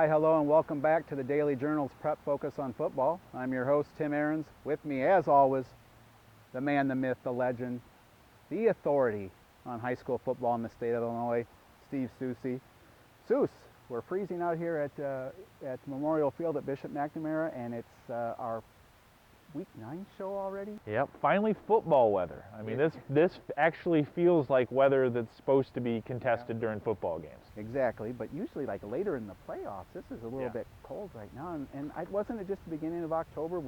hello, and welcome back to the Daily Journal's Prep Focus on Football. I'm your host, Tim Ahrens. With me, as always, the man, the myth, the legend, the authority on high school football in the state of Illinois, Steve Soucie. Souce, we're freezing out here at Memorial Field at Bishop McNamara, and it's our Week 9 show already? Yep, finally football weather. I mean, this actually feels like weather that's supposed to be contested during football games. Exactly, but usually like later in the playoffs, this is a little bit cold right now. And wasn't it just the beginning of October?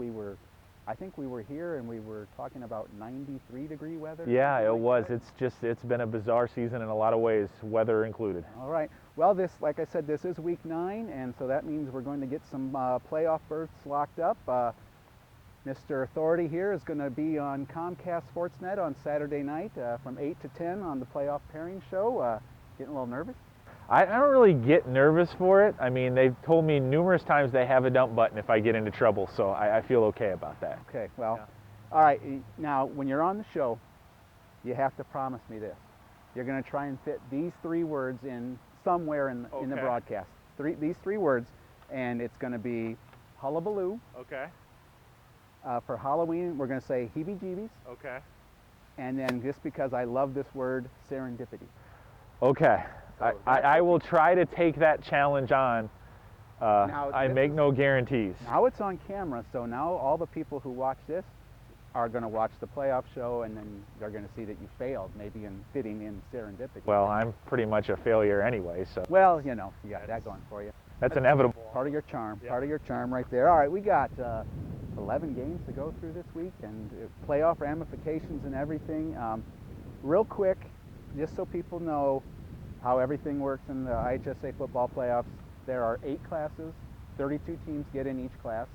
I think we were here and we were talking about 93-degree weather. Yeah, it was. It's been a bizarre season in a lot of ways, weather included. All right. Well, like I said, this is Week 9, and so that means we're going to get some playoff berths locked up. Mr. Authority here is going to be on Comcast Sportsnet on Saturday night from 8 to 10 on the playoff pairing show. Getting a little nervous? I don't really get nervous for it. I mean, they've told me numerous times they have a dump button if I get into trouble, so I feel okay about that. Okay, well, all right. Now, when you're on the show, you have to promise me this. You're going to try and fit these three words in somewhere in the broadcast. These three words, and it's going to be hullabaloo. Okay. For Halloween, we're going to say heebie-jeebies. Okay. And then, just because I love this word, serendipity. Okay. I will try to take that challenge on. I make no guarantees. Now it's on camera, so now all the people who watch this are going to watch the playoff show, and then they're going to see that you failed, maybe in fitting in serendipity. Well, I'm pretty much a failure anyway, so. Well, you know, you got that going for you. That's inevitable. Part of your charm. Part of your charm right there. All right, we got 11 games to go through this week, and playoff ramifications and everything. Real quick, just so people know how everything works in the IHSA football playoffs, there are 8 classes, 32 teams get in each class.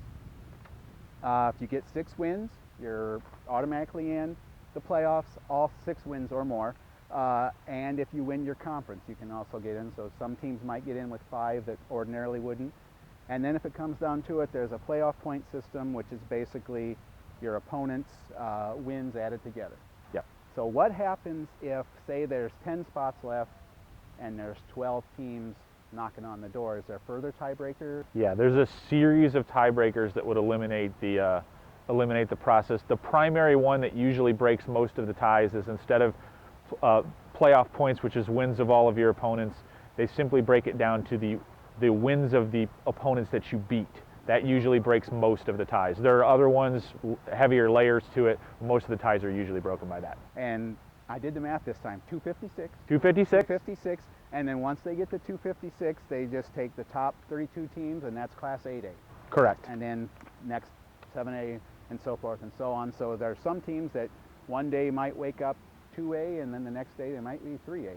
If you get 6 wins, you're automatically in the playoffs, all 6 wins or more. And if you win your conference, you can also get in. So some teams might get in with 5 that ordinarily wouldn't. And then if it comes down to it, there's a playoff point system, which is basically your opponent's wins added together. Yep. So what happens if, say, there's 10 spots left and there's 12 teams knocking on the door? Is there further tiebreaker? Yeah, there's a series of tiebreakers that would eliminate the process. The primary one that usually breaks most of the ties is, instead of playoff points, which is wins of all of your opponents, they simply break it down to the wins of the opponents that you beat. That usually breaks most of the ties. There are other ones, heavier layers to it. Most of the ties are usually broken by that. And I did the math this time, 256. 256? 256, and then once they get to 256, they just take the top 32 teams, and that's Class 8A. Correct. And then next 7A, and so forth and so on. So there are some teams that one day might wake up 2A, and then the next day they might be 3A.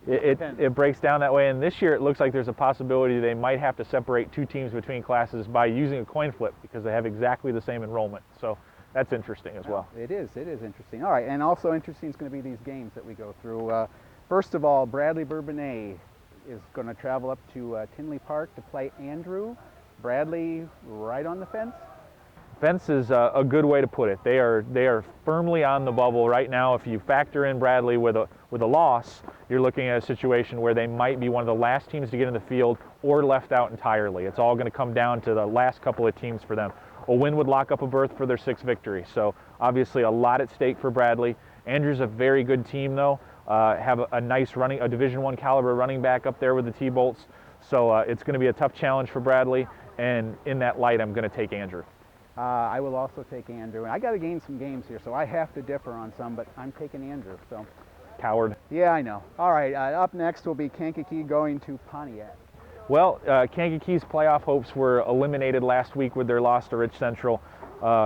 It breaks down that way, and this year it looks like there's a possibility they might have to separate 2 teams between classes by using a coin flip, because they have exactly the same enrollment. So that's interesting as well. It is interesting. All right, and also interesting is going to be these games that we go through. First of all, Bradley Bourbonnais is going to travel up to Tinley Park to play Andrew. Bradley right on the fence? Fence is a good way to put it. They are firmly on the bubble right now. If you factor in Bradley with a loss, you're looking at a situation where they might be one of the last teams to get in the field or left out entirely. It's all going to come down to the last couple of teams for them. A win would lock up a berth for their 6th victory. So obviously a lot at stake for Bradley. Andrew's a very good team though. Have a nice a Division I caliber running back up there with the T-Bolts. So it's going to be a tough challenge for Bradley. And in that light, I'm going to take Andrew. I will also take Andrew. I got to gain some games here, so I have to differ on some, but I'm taking Andrew. So, coward. Yeah, I know. All right, up next will be Kankakee going to Pontiac. Well, Kankakee's playoff hopes were eliminated last week with their loss to Rich Central,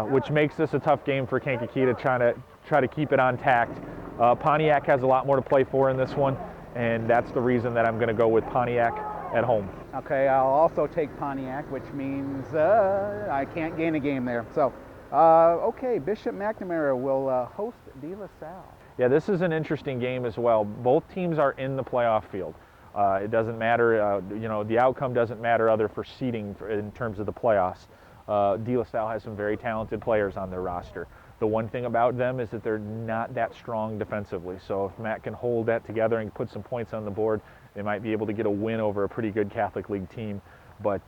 which makes this a tough game for Kankakee to try to keep it on tact. Pontiac has a lot more to play for in this one, and that's the reason that I'm going to go with Pontiac at home. Okay, I'll also take Pontiac, which means I can't gain a game there. So, okay, Bishop McNamara will host De La Salle. Yeah, this is an interesting game as well. Both teams are in the playoff field. It doesn't matter, the outcome doesn't matter other for seeding in terms of the playoffs. De La Salle has some very talented players on their roster. The one thing about them is that they're not that strong defensively. So if Matt can hold that together and put some points on the board, they might be able to get a win over a pretty good Catholic League team. but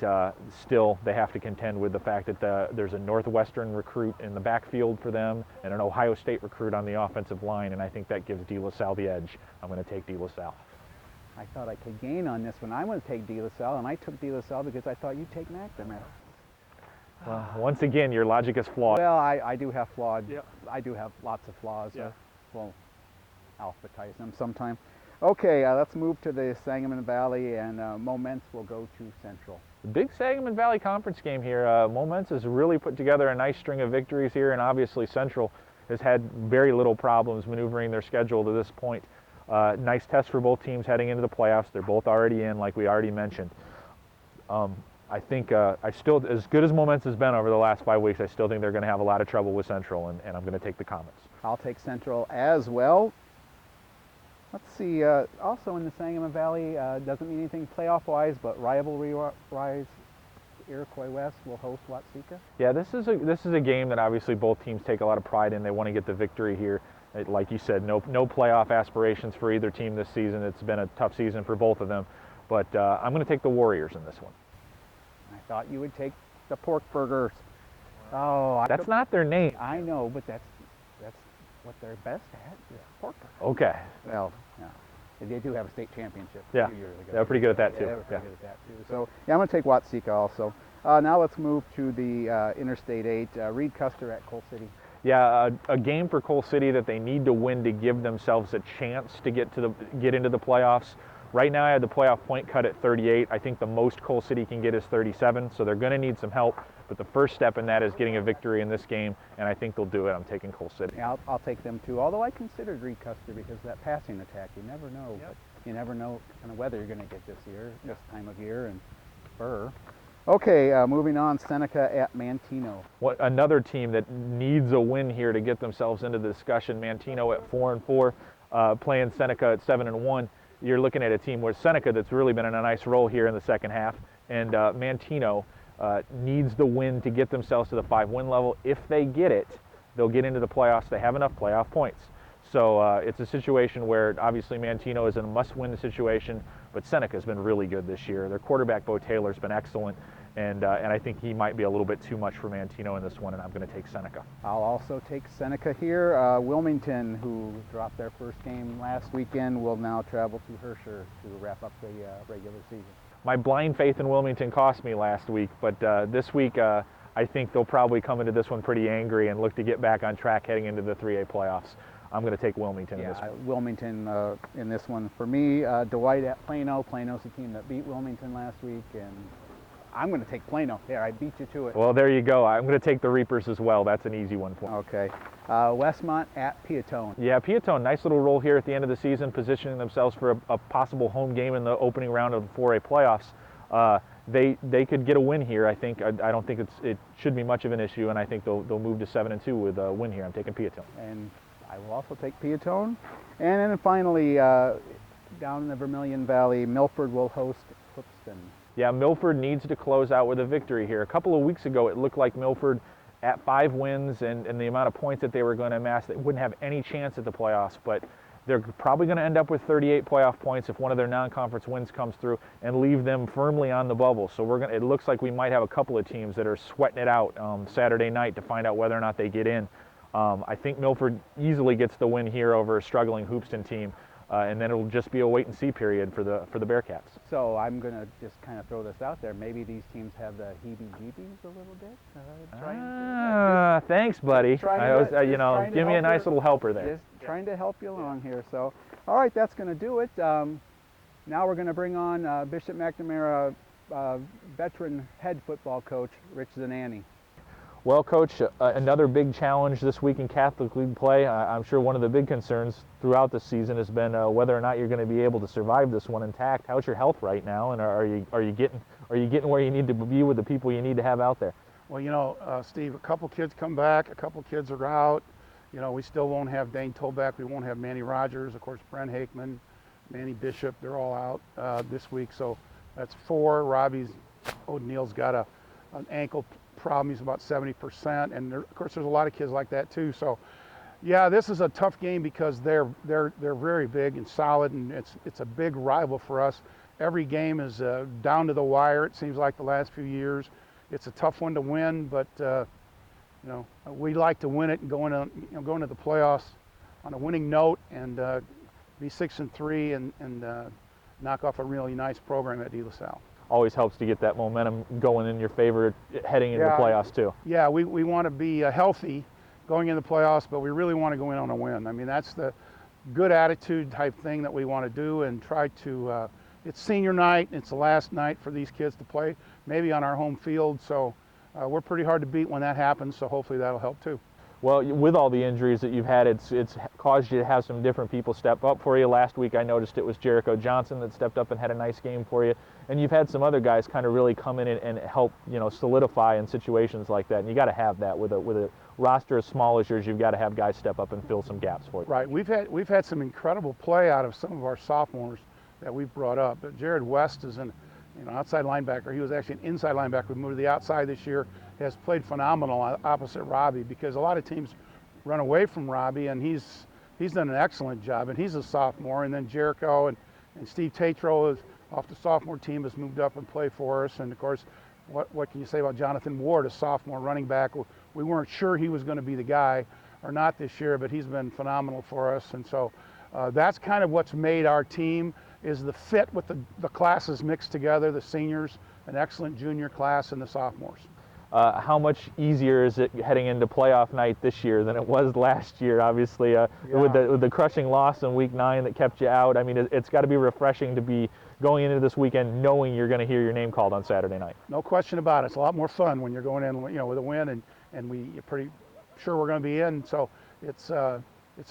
still they have to contend with the fact that there's a Northwestern recruit in the backfield for them and an Ohio State recruit on the offensive line, and I think that gives De La Salle the edge. I'm going to take De La Salle. I thought I could gain on this one. I'm going to take De La Salle, and I took De La Salle because I thought you'd take McNamara. Well, once again, your logic is flawed. Well, I do have flawed. Yeah. I do have lots of flaws. Yeah. We'll alphabetize them sometime. Okay, let's move to the Sangamon Valley, and Moments will go to Central. The big Sangamon Valley Conference game here. Moments has really put together a nice string of victories here, and obviously Central has had very little problems maneuvering their schedule to this point. Nice test for both teams heading into the playoffs. They're both already in, like we already mentioned. I think I still, as good as Moments has been over the last 5 weeks, I still think they're going to have a lot of trouble with Central, and I'm going to take the Comets. I'll take Central as well. Let's see, also in the Sangamon Valley, doesn't mean anything playoff-wise, but rivalry-wise, Iroquois West will host Watsika. Yeah, this is a game that obviously both teams take a lot of pride in. They want to get the victory here. Like you said, no playoff aspirations for either team this season. It's been a tough season for both of them, but I'm going to take the Warriors in this one. I thought you would take the Pork Burgers. Oh, that's not their name. I know, but that's what they're best at is pork burgers. Okay. Well, yeah. They do have a state championship Yeah, a few years ago. they're pretty good at that too. Yeah, they were pretty good at that too. So yeah, I'm going to take Watsika also. Now let's move to the Interstate 8. Reed Custer at Coal City. Yeah, a game for Coal City that they need to win to give themselves a chance to get into the playoffs. Right now I had the playoff point cut at 38. I think the most Coal City can get is 37, so they're going to need some help. But the first step in that is getting a victory in this game, and I think they'll do it. I'm taking Coal City. Yeah, I'll take them too, although I considered Reed Custer because of that passing attack. You never know. Yep. But you never know kind of weather you're going to get this time of year, and Burr. Okay, moving on, Seneca at Manteno. Another team that needs a win here to get themselves into the discussion. Manteno at 4-4, playing Seneca at 7-1. You're looking at a team where Seneca that's really been in a nice role here in the second half, and Manteno needs the win to get themselves to the 5-win level. If they get it, they'll get into the playoffs. They have enough playoff points. So it's a situation where obviously Manteno is in a must-win situation, but Seneca's been really good this year. Their quarterback, Bo Taylor's been excellent, and I think he might be a little bit too much for Manteno in this one, and I'm going to take Seneca. I'll also take Seneca here. Wilmington, who dropped their first game last weekend, will now travel to Herscher to wrap up the regular season. My blind faith in Wilmington cost me last week, but this week I think they'll probably come into this one pretty angry and look to get back on track heading into the 3A playoffs. I'm going to take Wilmington in this one. Wilmington in this one for me. Dwight at Plano. Plano's the team that beat Wilmington last week, and I'm going to take Plano. There, I beat you to it. Well, there you go. I'm going to take the Reapers as well. That's an easy one for me. Okay. Westmont at Piatone. Yeah, Piatone, nice little roll here at the end of the season, positioning themselves for a possible home game in the opening round of the 4A playoffs. They could get a win here. I think. I don't think it should be much of an issue, and I think they'll move to 7-2 with a win here. I'm taking Piatone. And I will also take Piatone. And then finally, down in the Vermilion Valley, Milford will host Clipston. Yeah, Milford needs to close out with a victory here. A couple of weeks ago, it looked like Milford, at 5 wins and the amount of points that they were going to amass, they wouldn't have any chance at the playoffs, but they're probably going to end up with 38 playoff points if one of their non-conference wins comes through and leave them firmly on the bubble. So it looks like we might have a couple of teams that are sweating it out Saturday night to find out whether or not they get in. I think Milford easily gets the win here over a struggling Hoopston team. And then it'll just be a wait-and-see period for the Bearcats. So I'm going to just kind of throw this out there. Maybe these teams have the heebie-jeebies a little bit. Thanks, buddy. Give me a nice little helper there. Just trying to help you along here. So, all right, that's going to do it. Now we're going to bring on Bishop McNamara veteran head football coach, Rich Zanani. Well, Coach, another big challenge this week in Catholic League play. I'm sure one of the big concerns throughout the season has been whether or not you're going to be able to survive this one intact. How's your health right now, and are you getting where you need to be with the people you need to have out there? Well, Steve, a couple kids come back, a couple kids are out. We still won't have Dane Toback. We won't have Manny Rogers, of course, Brent Hakeman, Manny Bishop. They're all out this week, so that's 4. Robbie O'Neill's got an ankle problem. He's about 70%, and of course there's a lot of kids like that too. So yeah, this is a tough game because they're very big and solid, and it's a big rival for us. every game is down to the wire. It seems like the last few years. It's a tough one to win, but you know, we like to win it and go into the playoffs on a winning note and be 6-3 and knock off a really nice program at De La Salle. Always helps to get that momentum going in your favor heading into the playoffs too. Yeah, we want to be healthy going into the playoffs, but we really want to go in on a win. I mean, that's the good attitude type thing that we want to do and try to, it's senior night, it's the last night for these kids to play, maybe on our home field, so we're pretty hard to beat when that happens, so hopefully that'll help too. Well, with all the injuries that you've had, it's caused you to have some different people step up for you. Last week I noticed it was Jericho Johnson that stepped up and had a nice game for you. And you've had some other guys kind of really come in and help, you know, solidify in situations like that. And you got to have that with a roster as small as yours. You've got to have guys step up and fill some gaps for you. Right. We've had some incredible play out of some of our sophomores that we've brought up. But Jared West is an outside linebacker. He was actually an inside linebacker. We moved to the outside this year. Has played phenomenal opposite Robbie because a lot of teams run away from Robbie, and he's done an excellent job. And he's a sophomore. And then Jericho and Steve Tatro is off the sophomore team, has moved up and played for us. And of course, what can you say about Jonathan Ward, a sophomore running back? We weren't sure he was going to be the guy or not this year, but he's been phenomenal for us. And so that's kind of what's made our team, is the fit with the classes mixed together, the seniors, an excellent junior class, and the sophomores. How much easier is it heading into playoff night this year than it was last year? Obviously, with the crushing loss in Week 9 that kept you out. I mean, it's got to be refreshing to be going into this weekend knowing you're going to hear your name called on Saturday night. No question about it. It's a lot more fun when you're going in, with a win, and you're pretty sure we're going to be in. So it's a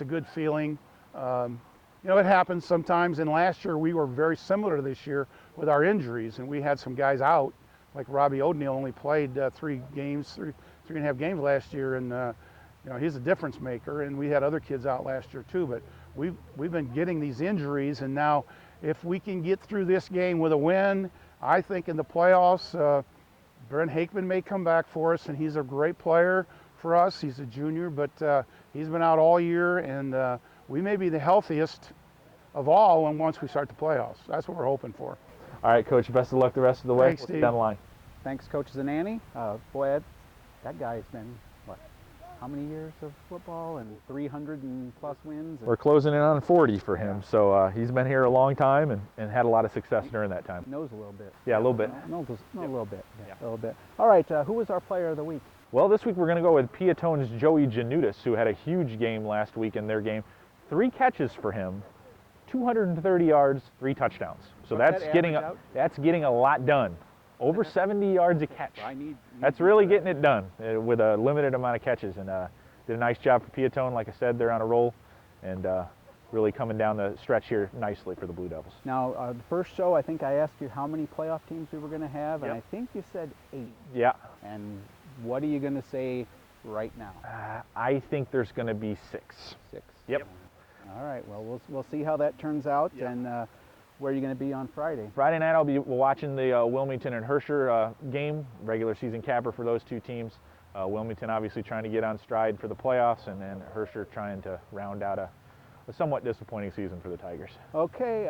good feeling. It happens sometimes. And last year we were very similar to this year with our injuries, and we had some guys out. Like Robbie O'Neal only played three and a half games last year, and he's a difference maker. And we had other kids out last year too. But we've been getting these injuries, and now if we can get through this game with a win, I think in the playoffs, Brent Hakeman may come back for us, and he's a great player for us. He's a junior, but he's been out all year, and we may be the healthiest of all once we start the playoffs. That's what we're hoping for. All right, Coach, best of luck the rest of the way. Thanks, Steve. Down the line. Thanks, Coach Zanani. Boy, that guy's been, how many years of football and 300 and plus wins? We're closing in on 40 for him, so he's been here a long time and had a lot of success during that time. Knows a little bit. Yeah, a little bit. Knows a little bit. Yeah. A little bit. All right, who was our player of the week? Well, this week we're going to go with Piatone's Joey Janutis, who had a huge game last week in their game. 3 catches for him, 230 yards, 3 touchdowns. So that's getting a lot done. Over 70 yards a catch. That's really getting it done with a limited amount of catches. And did a nice job for Piatone. Like I said, they're on a roll and really coming down the stretch here nicely for the Blue Devils. Now, the first show, I think I asked you how many playoff teams we were going to have, and Yep. I think you said 8. Yeah. And what are you going to say right now? I think there's going to be 6. 6. Yep. All right. Well, we'll see how that turns out, and where are you going to be on Friday? Friday night I'll be watching the Wilmington and Herscher game, regular season capper for those two teams. Wilmington obviously trying to get on stride for the playoffs, and then Herscher trying to round out a somewhat disappointing season for the Tigers. Okay,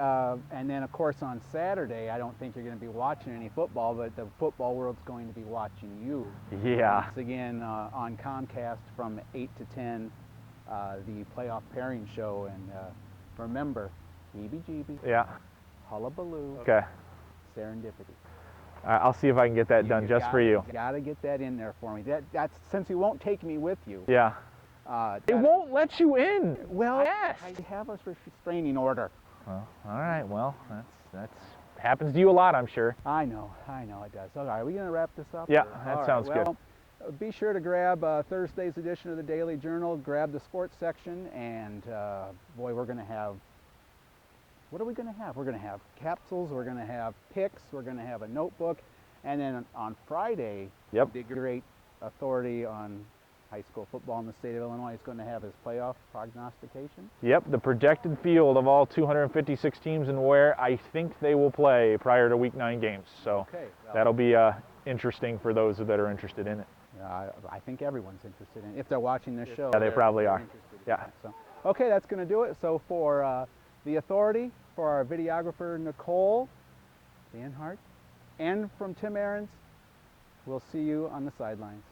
and then of course on Saturday, I don't think you're going to be watching any football, but the football world's going to be watching you. Yeah. Once again on Comcast from 8 to 10, the playoff pairing show, and remember, heebie-jeebies, Yeah. hullabaloo, Okay. serendipity. I'll see if I can get that done just for you. You got to get that in there for me. That's since you won't take me with you. Yeah. It won't let you in. Well, Yes. I have a restraining order. Well, all right. Well, that's happens to you a lot, I'm sure. I know it does. So, are we going to wrap this up? Yeah, or- that all sounds right, good. well, be sure to grab Thursday's edition of the Daily Journal. Grab the sports section, and boy, we're going to have. What are we going to have? We're going to have capsules. We're going to have picks. We're going to have a notebook, and then on Friday, Yep. the great authority on high school football in the state of Illinois is going to have his playoff prognostication. Yep, the projected field of all 256 teams and where I think they will play prior to Week 9 games. So Okay, well, that'll be interesting for those that are interested in it. I think everyone's interested in it. If they're watching this show. Yeah, they probably they're are. interested in Yeah. it. So, okay, that's going to do it. So for the authority, for our videographer, Nicole, Dan Hart, and from Tim Ahrens, we'll see you on the sidelines.